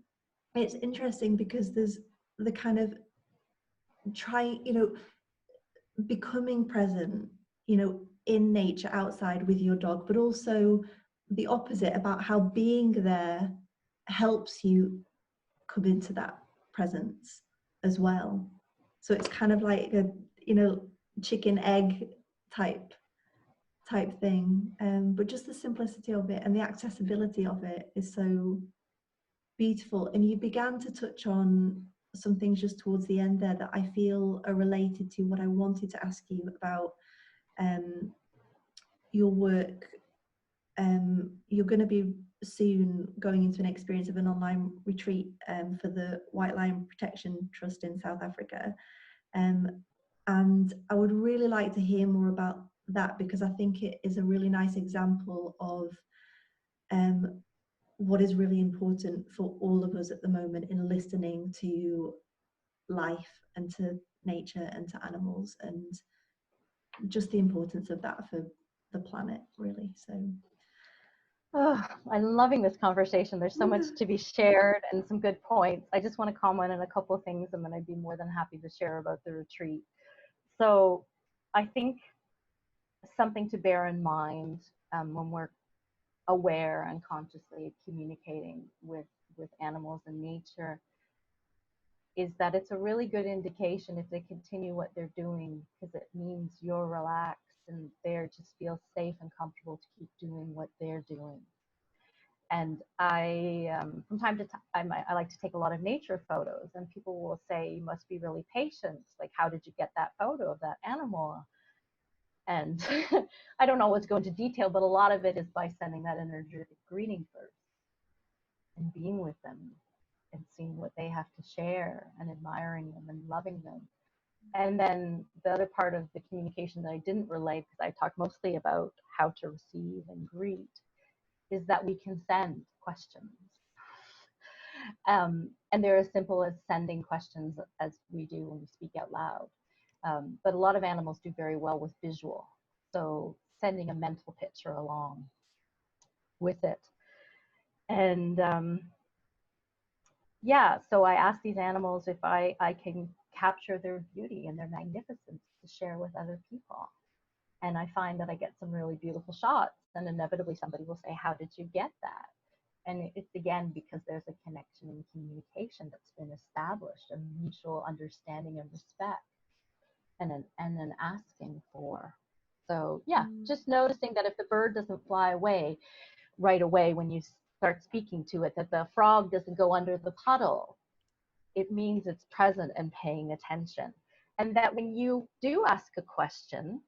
it's interesting because there's the kind of becoming present, in nature outside with your dog, but also the opposite about how being there helps you come into that presence as well. So it's kind of like a chicken egg type thing, but just the simplicity of it and the accessibility of it is so beautiful. And you began to touch on some things just towards the end there that I feel are related to what I wanted to ask you about your work. You're going to be soon going into an experience of an online retreat for the White Lion Protection Trust in South Africa. And I would really like to hear more about that, because I think it is a really nice example of what is really important for all of us at the moment in listening to life and to nature and to animals, and just the importance of that for the planet, really. So Oh, I'm loving this conversation. There's so much to be shared and some good points. I just want to comment on a couple of things, and then I'd be more than happy to share about the retreat. So I think something to bear in mind when we're aware and consciously communicating with animals in nature is that it's a really good indication if they continue what they're doing, because it means you're relaxed and they just feel safe and comfortable to keep doing what they're doing. And I, from time to time, I like to take a lot of nature photos, and people will say, you must be really patient. Like, how did you get that photo of that animal? And I don't always go into detail, but a lot of it is by sending that energetic greeting first and being with them and seeing what they have to share and admiring them and loving them. And then the other part of the communication that I didn't relay, because I talked mostly about how to receive and greet, is that we can send questions. And they're as simple as sending questions as we do when we speak out loud. But a lot of animals do very well with visual. So sending a mental picture along with it. And yeah, so I ask these animals if I can capture their beauty and their magnificence to share with other people. And I find that I get some really beautiful shots, and inevitably somebody will say, how did you get that? And it's again because there's a connection and communication that's been established, a mutual understanding and respect, and an asking for. So yeah, just noticing that if the bird doesn't fly away right away when you start speaking to it, that the frog doesn't go under the puddle, it means it's present and paying attention. And that when you do ask a question,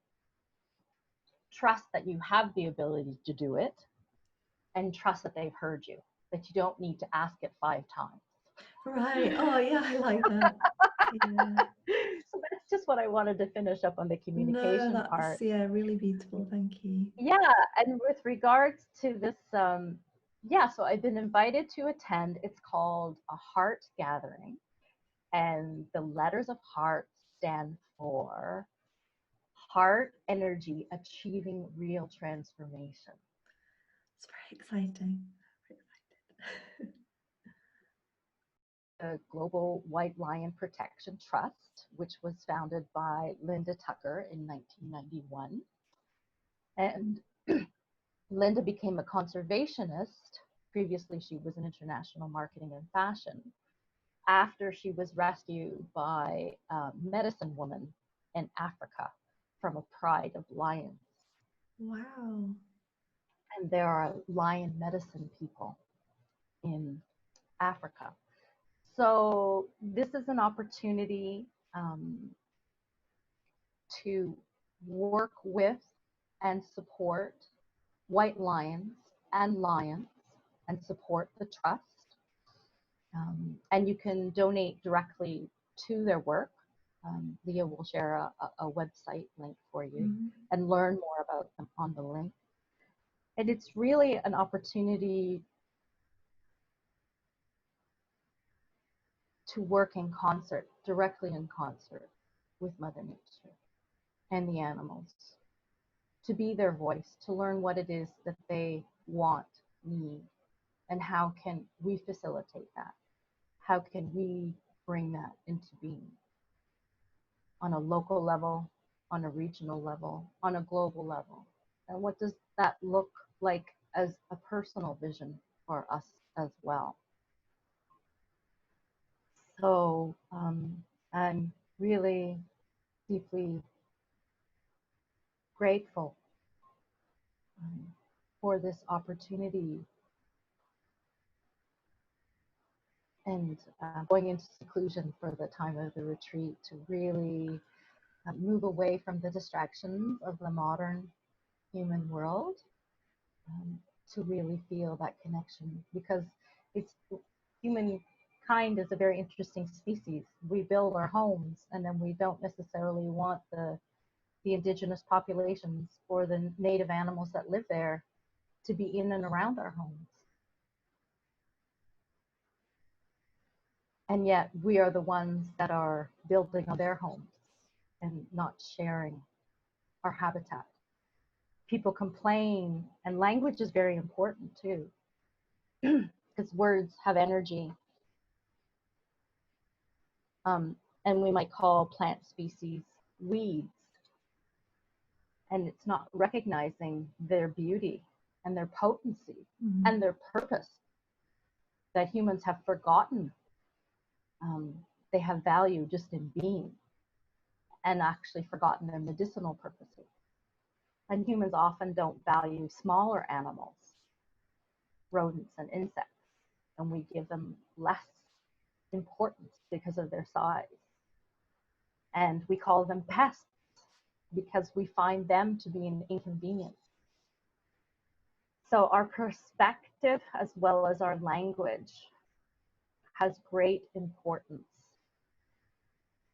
trust that you have the ability to do it, and trust that they've heard you, that you don't need to ask it 5 times. Right. Oh, yeah, I like that. Yeah. So that's just what I wanted to finish up on the communication No, that's, part. yeah, really beautiful. Thank you. Yeah, and with regards to this, yeah, so I've been invited to attend. It's called a heart gathering, and the letters of heart stand for heart energy achieving real transformation. It's very exciting. Very excited. The Global White Lion Protection Trust, which was founded by Linda Tucker in 1991. And Linda became a conservationist. Previously, she was in international marketing and fashion. After she was rescued by a medicine woman in Africa from a pride of lions. Wow. And there are lion medicine people in Africa. So this is an opportunity to work with and support white lions and support the trust. And you can donate directly to their work. Leah will share a website link for you and learn more about them on the link. And it's really an opportunity to work in concert, directly in concert with Mother Nature and the animals, to be their voice, to learn what it is that they want, need, and how can we facilitate that? How can we bring that into being on a local level, on a regional level, on a global level? And what does that look like as a personal vision for us as well? So I'm really deeply grateful for this opportunity, and going into seclusion for the time of the retreat to really move away from the distractions of the modern human world, to really feel that connection, because it's humankind is a very interesting species. We build our homes, and then we don't necessarily want the indigenous populations or the native animals that live there to be in and around our homes. And yet we are the ones that are building on their homes and not sharing our habitat. people complain, and language is very important too, because words have energy. And we might call plant species weeds, and it's not recognizing their beauty and their potency and their purpose, that humans have forgotten. They have value just in being, and actually forgotten their medicinal purposes. And humans often don't value smaller animals, rodents and insects, and we give them less importance because of their size. And we call them pests because we find them to be an inconvenience. So our perspective, as well as our language, has great importance.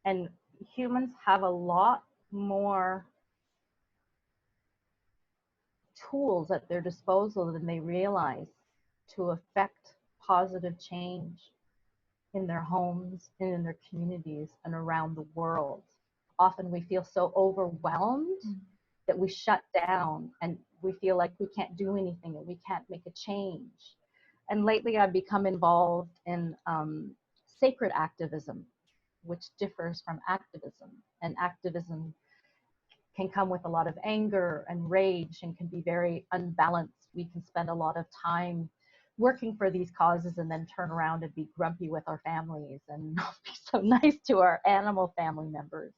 And humans have a lot more tools at their disposal than they realize to affect positive change in their homes and in their communities and around the world. Often we feel so overwhelmed that we shut down, and we feel like we can't do anything and we can't make a change. And lately I've become involved in sacred activism, which differs from activism. And activism can come with a lot of anger and rage and can be very unbalanced. We can spend a lot of time working for these causes and then turn around and be grumpy with our families and not be so nice to our animal family members.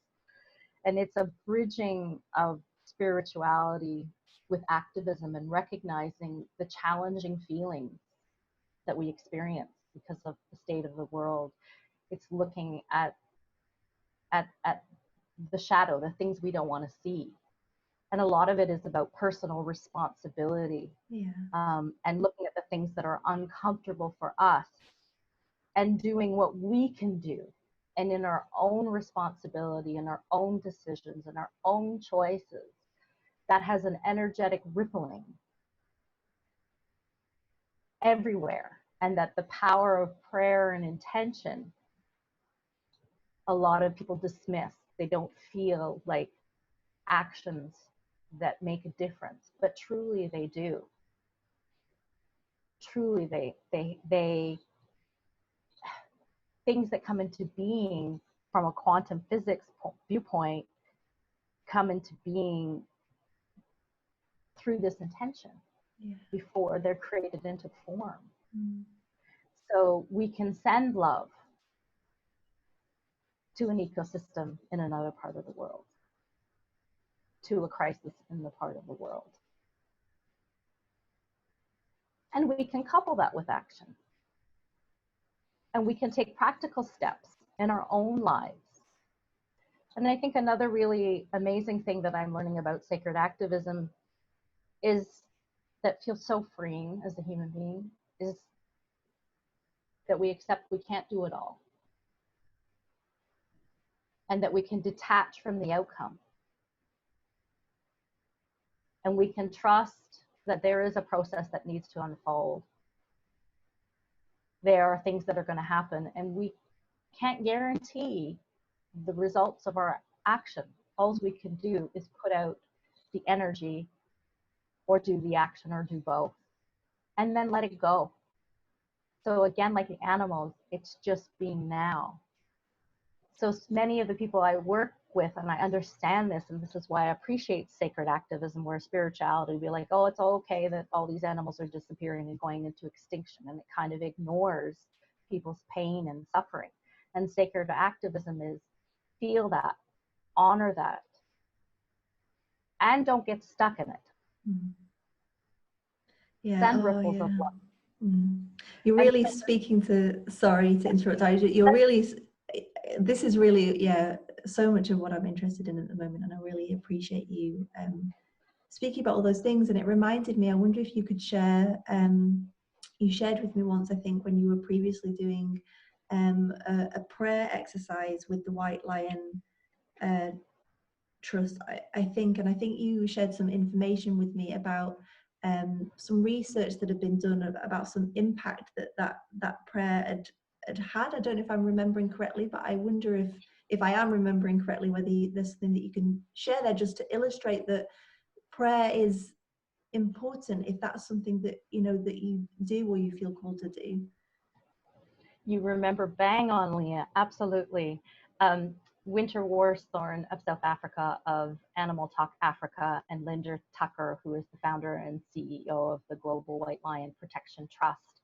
And it's a bridging of spirituality with activism and recognizing the challenging feelings that we experience because of the state of the world. It's looking at the shadow, the things we don't want to see. And a lot of it is about personal responsibility, and looking at the things that are uncomfortable for us and doing what we can do, and in our own responsibility and our own decisions and our own choices, that has an energetic rippling everywhere. And that the power of prayer and intention, a lot of people dismiss. They don't feel like actions that make a difference, but truly they do. Truly they things that come into being from a quantum physics viewpoint come into being through this intention before they're created into form. So we can send love to an ecosystem in another part of the world, to a crisis in the part of the world. And we can couple that with action. And we can take practical steps in our own lives. And I think another really amazing thing that I'm learning about sacred activism is that feels so freeing as a human being is that we accept we can't do it all. And that we can detach from the outcome. And we can trust that there is a process that needs to unfold. There are things that are going to happen, and we can't guarantee the results of our action. All we can do is put out the energy or do the action or do both, and then let it go. So again, like the animals, it's just being now. So many of the people I work with, and I understand this, and this is why I appreciate sacred activism, where spirituality would be like, oh, it's okay that all these animals are disappearing and going into extinction, and it kind of ignores people's pain and suffering. And sacred activism is feel that, honor that, and don't get stuck in it. Send ripples of love. You're really speaking to, sorry to interrupt, you're really, this is really, so much of what I'm interested in at the moment, and I really appreciate you speaking about all those things. And it reminded me, I wonder if you could share, you shared with me once, I think, when you were previously doing a prayer exercise with the White Lion Trust, I think, and I think you shared some information with me about some research that had been done about some impact that prayer had. I don't know if I'm remembering correctly, but I wonder if I am remembering correctly, whether there's something that you can share there just to illustrate that prayer is important if that's something that, you know, that you do or you feel called to do. You remember bang on, Leah, absolutely. Winter Worsthorn of South Africa, of Animal Talk Africa, and Linda Tucker, who is the founder and CEO of the Global White Lion Protection Trust,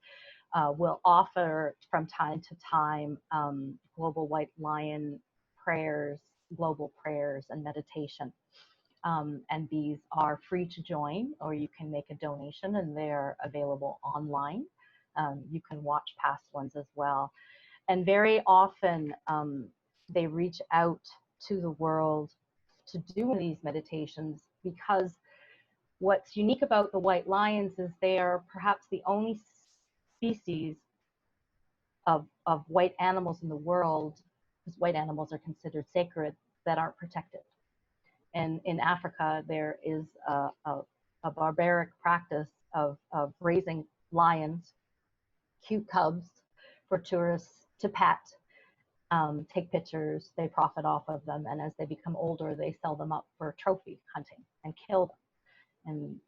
will offer from time to time Global White Lion prayers, global prayers and meditation. And these are free to join, or you can make a donation, and they're available online. You can watch past ones as well. And very often they reach out to the world to do these meditations, because what's unique about the white lions is they are perhaps the only species of white animals in the world, because white animals are considered sacred, that aren't protected. And in Africa, there is a barbaric practice of raising lions, cute cubs, for tourists to pet, take pictures, they profit off of them, and as they become older, they sell them up for trophy hunting and kill them.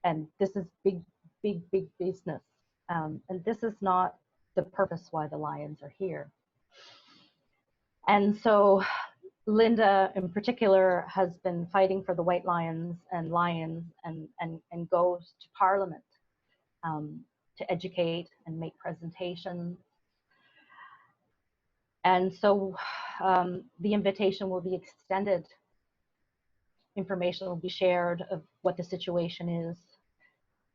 And this is big business. And this is not the purpose why the lions are here. And so Linda in particular has been fighting for the white lions and goes to Parliament to educate and make presentations. And so the invitation will be extended. Information will be shared of what the situation is,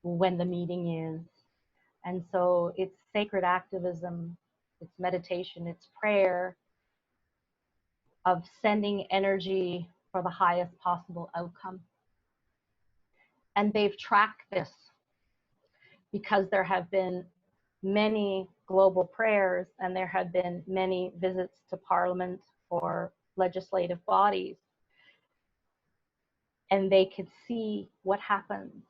when the meeting is. And so it's sacred activism, it's meditation, it's prayer, of sending energy for the highest possible outcome. And they've tracked this because there have been many global prayers and there have been many visits to Parliament or legislative bodies. And they could see what happens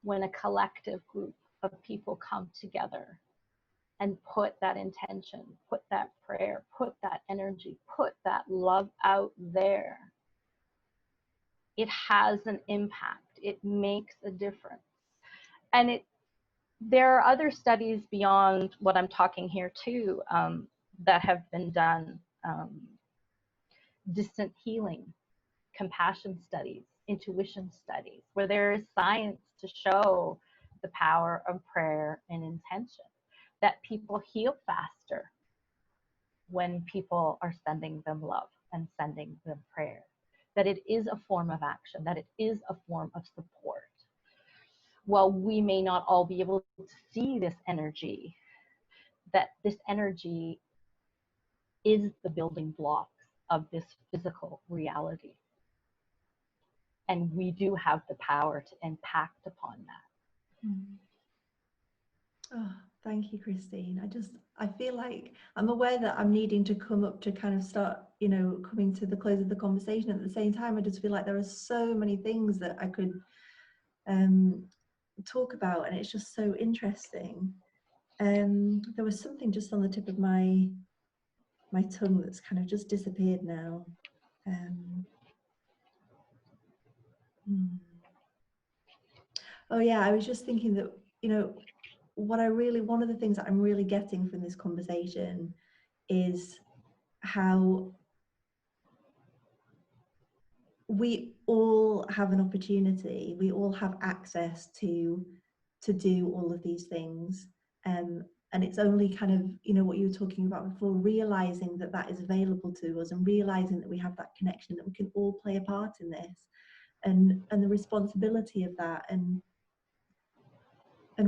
when a collective group of people come together and put that intention, put that prayer, put that energy, put that love out there. It has an impact. It makes a difference. And there are other studies beyond what I'm talking here too, that have been done. Distant healing, compassion studies, intuition studies, where there is science to show the power of prayer and intention, that people heal faster when people are sending them love and sending them prayer, that it is a form of action, that it is a form of support. While we may not all be able to see this energy, that this energy is the building blocks of this physical reality. And we do have the power to impact upon that. Oh, thank you, Christine. I feel like I'm aware that I'm needing to come up to kind of start, you know, coming to the close of the conversation. At the same time, I just feel like there are so many things that I could talk about, and it's just so interesting. There was something just on the tip of my tongue that's kind of just disappeared now. Oh yeah, I was just thinking that, you know, one of the things that I'm really getting from this conversation is how we all have an opportunity, we all have access to do all of these things, and it's only kind of, you know, what you were talking about before, realizing that that is available to us, and realizing that we have that connection, that we can all play a part in this, and the responsibility of that, and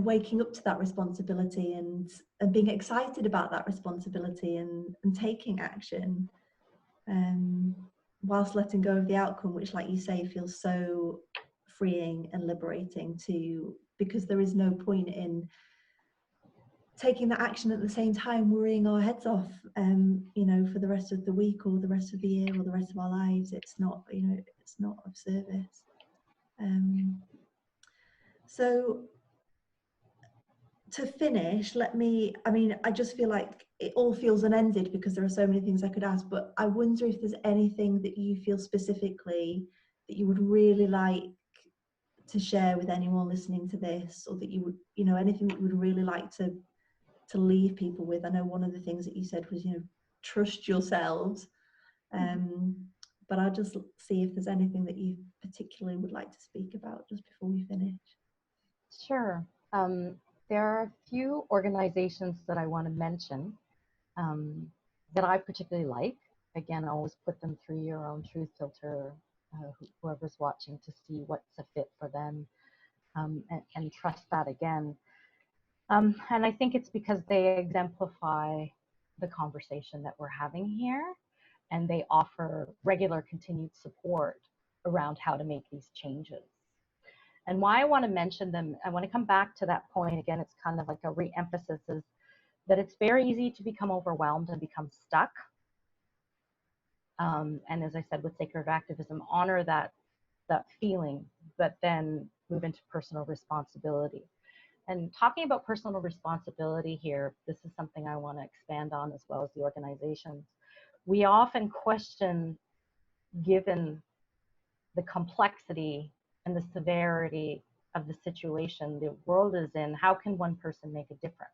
waking up to that responsibility, and being excited about that responsibility, and taking action, whilst letting go of the outcome, which, like you say, feels so freeing and liberating too, because there is no point in taking that action at the same time worrying our heads off, you know, for the rest of the week or the rest of the year or the rest of our lives. It's not, you know, it's not of service. So to finish, I just feel like it all feels unended because there are so many things I could ask, but I wonder if there's anything that you feel specifically that you would really like to share with anyone listening to this, or that you would, you know, anything that you would really like to leave people with? I know one of the things that you said was, you know, trust yourselves. But I'll just see if there's anything that you particularly would like to speak about just before we finish. Sure. There are a few organizations that I want to mention that I particularly like. Again, always put them through your own truth filter, whoever's watching, to see what's a fit for them, and trust that again. And I think it's because they exemplify the conversation that we're having here, and they offer regular continued support around how to make these changes. And why I want to mention them, I want to come back to that point again. It's kind of like a re-emphasis, is that it's very easy to become overwhelmed and become stuck. And as I said, with sacred activism, honor that feeling, but then move into personal responsibility. And talking about personal responsibility here, this is something I want to expand on, as well as the organizations. We often question, given the complexity and the severity of the situation the world is in, how can one person make a difference?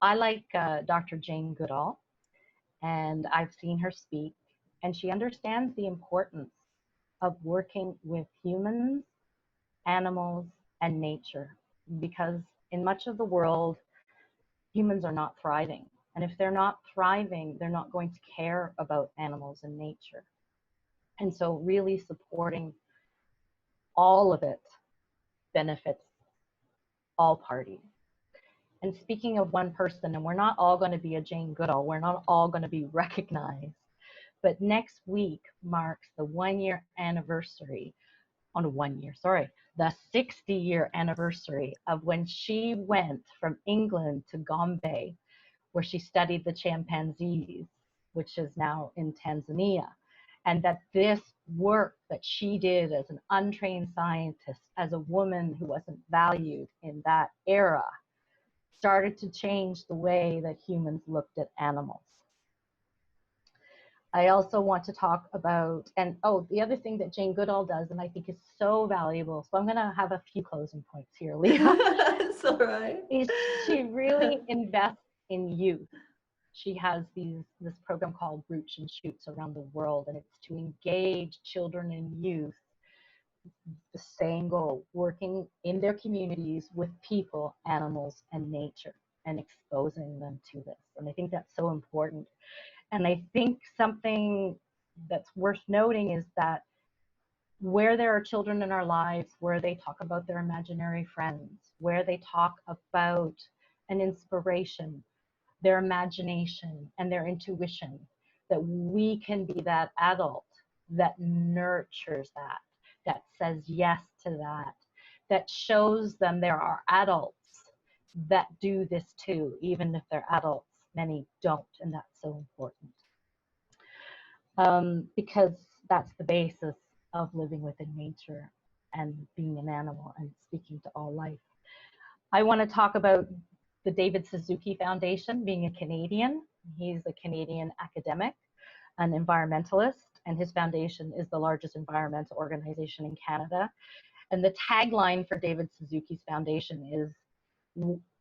I like Dr. Jane Goodall, and I've seen her speak, and she understands the importance of working with humans, animals, and nature, because in much of the world, humans are not thriving. And if they're not thriving, they're not going to care about animals and nature. And so really supporting all of it benefits all parties. And speaking of one person, and we're not all going to be a Jane Goodall, we're not all going to be recognized, but next week marks the 1-year anniversary, the 60-year anniversary of when she went from England to Gombe, where she studied the chimpanzees, which is now in Tanzania. And that this work that she did as an untrained scientist, as a woman who wasn't valued in that era, started to change the way that humans looked at animals. I also want to talk about, and the other thing that Jane Goodall does, and I think is so valuable, so I'm going to have a few closing points here, Leah. It's all right. Is she really invests in youth. She has this program called Roots and Shoots around the world, and it's to engage children and youth. The same goal, working in their communities with people, animals, and nature, and exposing them to this. And I think that's so important. And I think something that's worth noting is that where there are children in our lives, where they talk about their imaginary friends, where they talk about an inspiration, their imagination and their intuition, that we can be that adult that nurtures that says yes to that shows them there are adults that do this too, even if they're adults. Many don't, and that's so important. Because that's the basis of living within nature and being an animal and speaking to all life. I want to talk about the David Suzuki Foundation, being a Canadian. He's a Canadian academic, an environmentalist, and his foundation is the largest environmental organization in Canada. And the tagline for David Suzuki's foundation is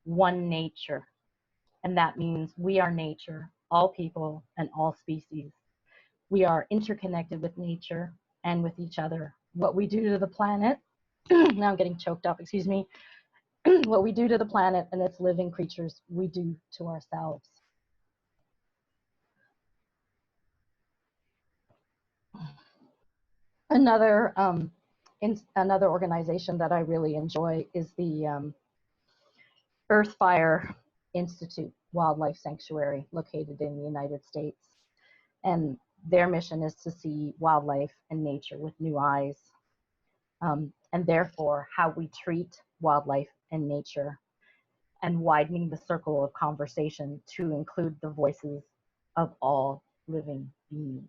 One Nature. And that means we are nature, all people and all species. We are interconnected with nature and with each other. What we do to the planet, now I'm getting choked up, excuse me. What we do to the planet and its living creatures, we do to ourselves. Another organization that I really enjoy is the Earthfire Institute Wildlife Sanctuary, located in the United States. And their mission is to see wildlife and nature with new eyes, and therefore how we treat wildlife and nature, and widening the circle of conversation to include the voices of all living beings.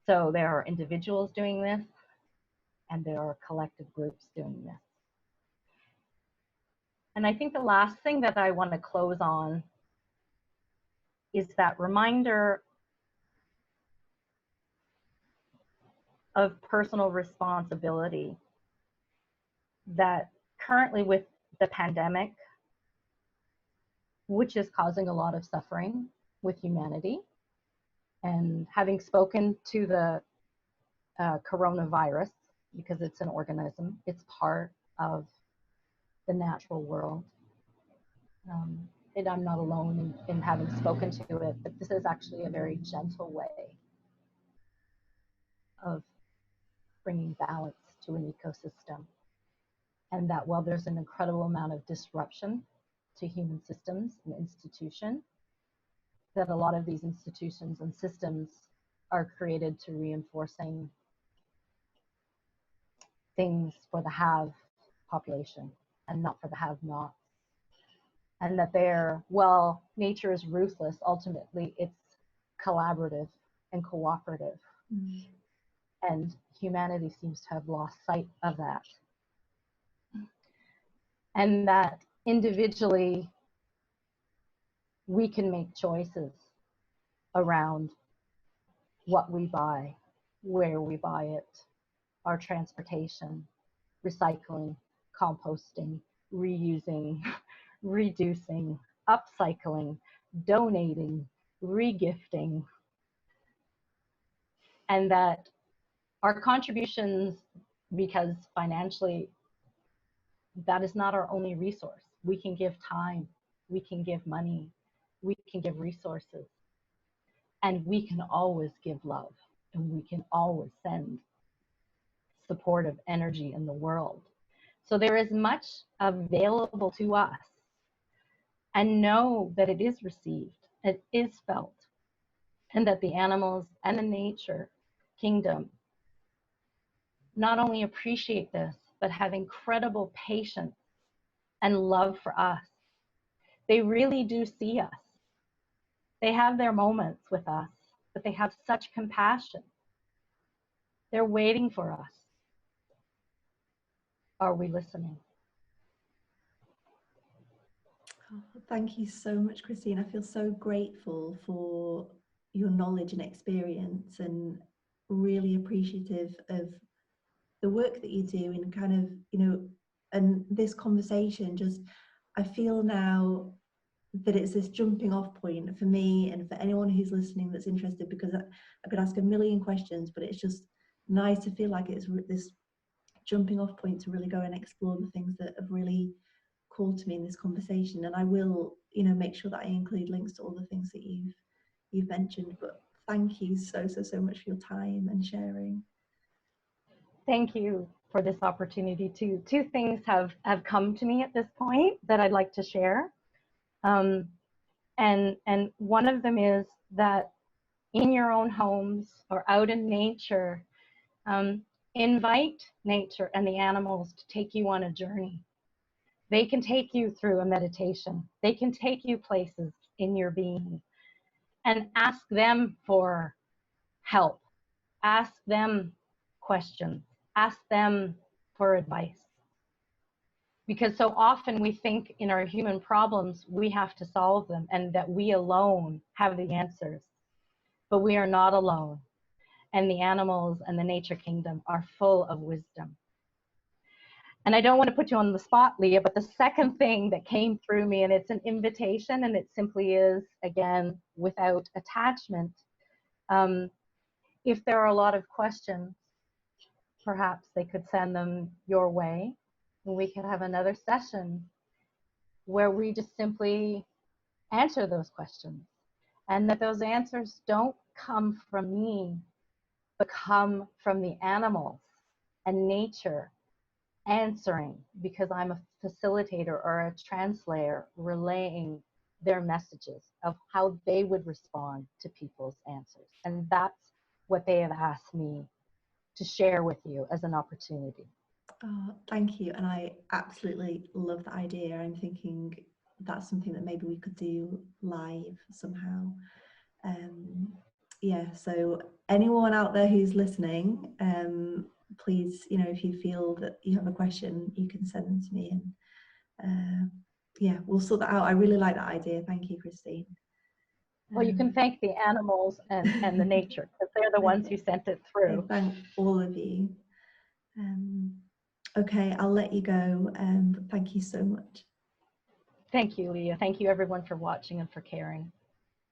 So there are individuals doing this, and there are collective groups doing this. And I think the last thing that I want to close on is that reminder of personal responsibility that currently with the pandemic, which is causing a lot of suffering with humanity, and having spoken to the coronavirus, because it's an organism, it's part of the natural world. And I'm not alone in having spoken to it, but this is actually a very gentle way of bringing balance to an ecosystem. And that while there's an incredible amount of disruption to human systems and institutions, that a lot of these institutions and systems are created to reinforcing things for the have population and not for the have-nots. And that while nature is ruthless, ultimately it's collaborative and cooperative. Mm. And humanity seems to have lost sight of that. And that individually, we can make choices around what we buy, where we buy it, our transportation, recycling, composting, reusing, reducing, upcycling, donating, regifting, and that our contributions, because financially, that is not our only resource. We can give time, we can give money, we can give resources, and we can always give love, and we can always send supportive energy in the world. So there is much available to us, and know that it is received, it is felt, and that the animals and the nature kingdom not only appreciate this, but have incredible patience and love for us. They really do see us. They have their moments with us, but they have such compassion. They're waiting for us. Are we listening? Oh, thank you so much, Christine. I feel so grateful for your knowledge and experience, and really appreciative of the work that you do, and kind of, you know, and this conversation just, I feel now that it's this jumping off point for me and for anyone who's listening that's interested, because I could ask a million questions, but it's just nice to feel like it's this jumping off point to really go and explore the things that have really called to me in this conversation. And I will, you know, make sure that I include links to all the things that you've mentioned. But thank you so much for your time and sharing. Thank you for this opportunity. Two things have come to me at this point that I'd like to share. And one of them is that in your own homes or out in nature, invite nature and the animals to take you on a journey. They can take you through a meditation. They can take you places in your being, and ask them for help. Ask them questions. Ask them for advice. Because so often we think in our human problems, we have to solve them and that we alone have the answers. But we are not alone. And the animals and the nature kingdom are full of wisdom. And I don't want to put you on the spot, Leah, but the second thing that came through me, and it's an invitation, and it simply is, again, without attachment. If there are a lot of questions, perhaps they could send them your way, and we could have another session where we just simply answer those questions, and that those answers don't come from me, but come from the animals and nature answering, because I'm a facilitator or a translator relaying their messages of how they would respond to people's answers. And that's what they have asked me to share with you as an opportunity. Oh, thank you. And I absolutely love the idea. I'm thinking that's something that maybe we could do live somehow. Yeah, so anyone out there who's listening, please, you know, if you feel that you have a question, you can send them to me, and yeah, we'll sort that out. I really like that idea. Thank you, Christine. Well, you can thank the animals and the nature, because they're the ones who sent it I through. thank all of you. Okay, I'll let you go, but thank you so much. Thank you, Leah. Thank you, everyone, for watching and for caring.